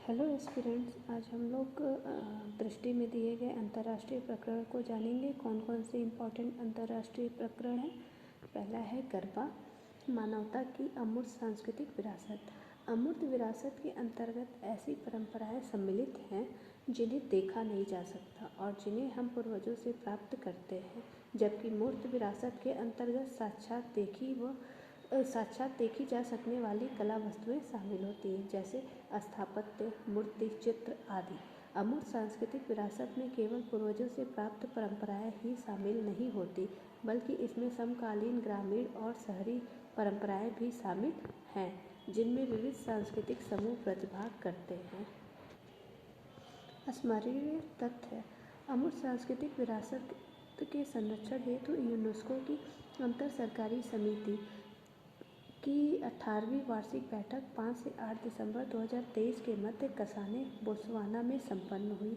Hello aspirants, आज हम लोग दृष्टि में दिए गए अंतर्राष्ट्रीय प्रकरण को जानेंगे। कौन कौन से इम्पोर्टेंट अंतर्राष्ट्रीय प्रकरण हैं। पहला है गरबा, मानवता की अमूर्त सांस्कृतिक विरासत। अमूर्त विरासत के अंतर्गत ऐसी परंपराएं सम्मिलित हैं जिन्हें देखा नहीं जा सकता और जिन्हें हम पूर्वजों से प्राप्त करते हैं, जबकि मूर्त विरासत के अंतर्गत साक्षात देखी जा सकने वाली कला वस्तुएं शामिल होती हैं, जैसे स्थापत्य, मूर्ति, चित्र आदि। अमूर्त सांस्कृतिक विरासत में केवल पूर्वजों से प्राप्त परंपराएं ही शामिल नहीं होती, बल्कि इसमें समकालीन ग्रामीण और शहरी परंपराएं भी शामिल हैं, जिनमें विविध सांस्कृतिक समूह प्रतिभाग करते हैं। स्मरणीय तथ्य: अमूर्त सांस्कृतिक विरासत के संरक्षण हेतु यूनेस्को की अंतर सरकारी समिति की 18वीं वार्षिक बैठक 5 से 8 दिसंबर 2023 के मध्य कसाने, बोत्सवाना में संपन्न हुई।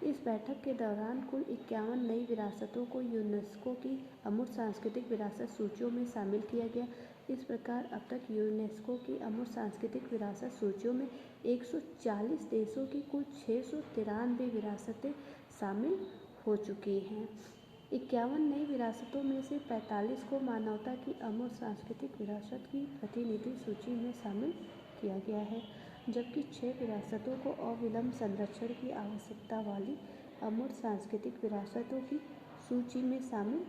इस बैठक के दौरान कुल 51 नई विरासतों को यूनेस्को की अमूर्त सांस्कृतिक विरासत सूचियों में शामिल किया गया। इस प्रकार अब तक यूनेस्को की अमूर्त सांस्कृतिक विरासत सूचियों में 140 देशों की कुल 693 विरासतें शामिल हो चुकी हैं। 51 नई विरासतों में से 45 को मानवता की अमूर्त सांस्कृतिक विरासत की प्रतिनिधि सूची में शामिल किया गया है, जबकि 6 विरासतों को अविलंब संरक्षण की आवश्यकता वाली अमूर्त सांस्कृतिक विरासतों की सूची में शामिल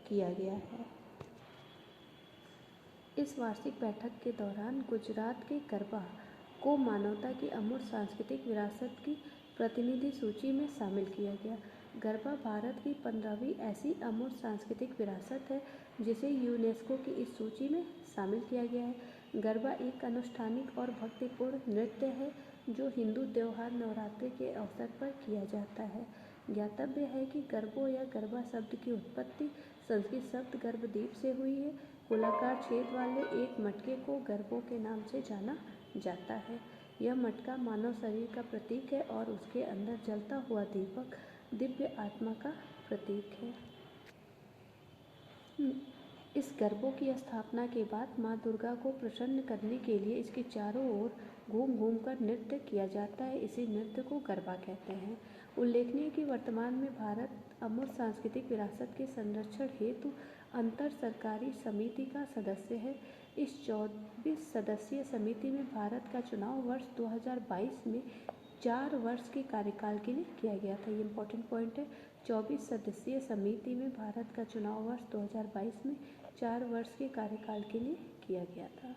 किया गया है। इस वार्षिक बैठक के दौरान गुजरात के गरबा को मानवता की अमूर्त सांस्कृतिक विरासत की प्रतिनिधि सूची में शामिल किया गया। गरबा भारत की 15वीं ऐसी अमूर्त सांस्कृतिक विरासत है जिसे यूनेस्को की इस सूची में शामिल किया गया है। गरबा एक अनुष्ठानिक और भक्तिपूर्ण नृत्य है जो हिंदू त्योहार नवरात्रि के अवसर पर किया जाता है। ज्ञातव्य है कि गरबो या गरबा शब्द की उत्पत्ति संस्कृत शब्द गर्भदीप से हुई है। गोलाकार छेद वाले एक मटके को गरबो के नाम से जाना जाता है। यह मटका मानव शरीर का प्रतीक है और उसके अंदर जलता हुआ दीपक दिव्य आत्मा का प्रतीक है। इस गरबों की स्थापना के बाद माँ दुर्गा को प्रसन्न करने के लिए इसके चारों ओर घूम घूम कर नृत्य किया जाता है। इसी नृत्य को गरबा कहते हैं। उल्लेखनीय कि वर्तमान में भारत अमूर्त सांस्कृतिक विरासत के संरक्षण हेतु अंतर सरकारी समिति का सदस्य है। इस 24 सदस्यीय समिति में भारत का चुनाव वर्ष 2022 में 4 वर्ष के कार्यकाल के लिए किया गया था। ये इम्पोर्टेंट पॉइंट है। 24 सदस्यीय समिति में भारत का चुनाव वर्ष 2022 में 4 वर्ष के कार्यकाल के लिए किया गया था।